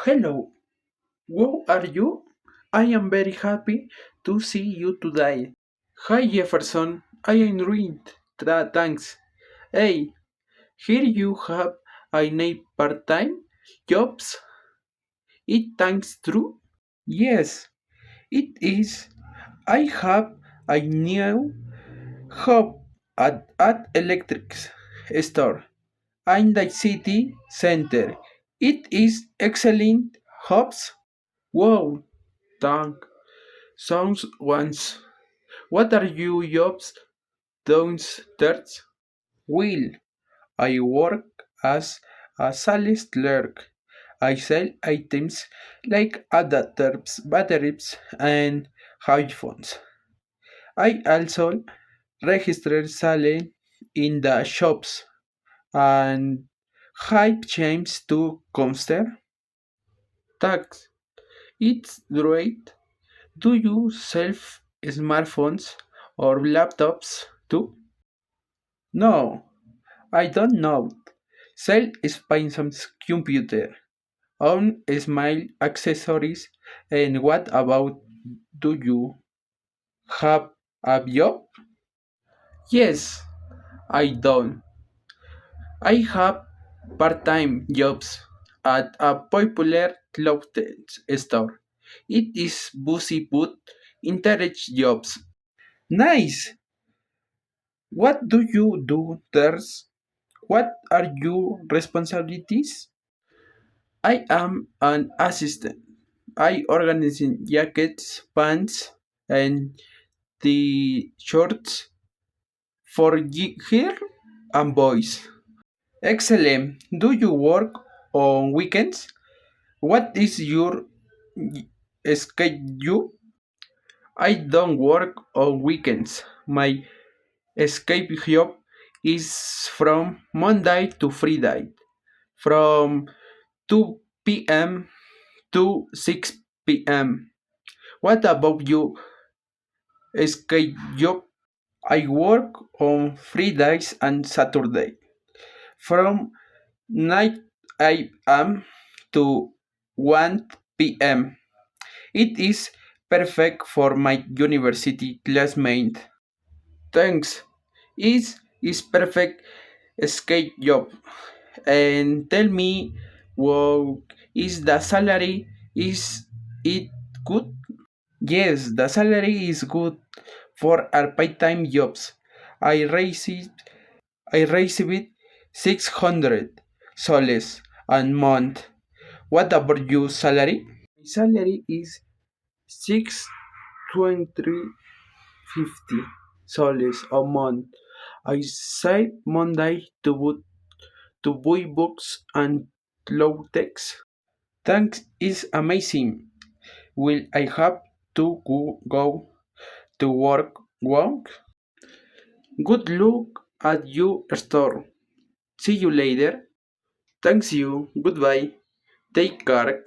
Hello, how are you? I am very happy to see you today. Hi Jefferson, I am ruined. Thanks. Hey, here you have a new part-time jobs. It thanks true? Yes, it is. I have a new job at electric store in the city center. It is excellent jobs. Wow, thank. Sounds once. What are your jobs downstairs? Will I work as a sales clerk? I sell items like adapters, batteries, and headphones. I also register sale in the shops and hype chains to counter tax. It's great. Do you sell smartphones or laptops too? No, I don't know. Sell Spinson's computer, own smile accessories, and what about do you have a job? Yes, I don't. I have part-time jobs at a popular clothing store. It is busy but interest jobs. Nice. What do you do there? What are your responsibilities? I am an assistant. I organize jackets, pants, and the shorts for girls and boys. Excellent. Do you work on weekends? What is your schedule? I don't work on weekends. My escape job is from Monday to Friday, from 2 p.m. to 6 p.m. What about you, schedule? I work on Fridays and Saturday from 9 a.m. to 1 p.m. It is perfect for my university classmate. Thanks. Is perfect skate job. And tell me, what is the salary? Is it good? Yes, the salary is good for our part-time jobs. I received I received 600 soles a month. What about your salary? My salary is 623.50 soles a month. I save Monday to buy books and clothes. Thanks is amazing. Will I have to go to work? Good luck at your store. See you later. Thanks you. Goodbye. Take care.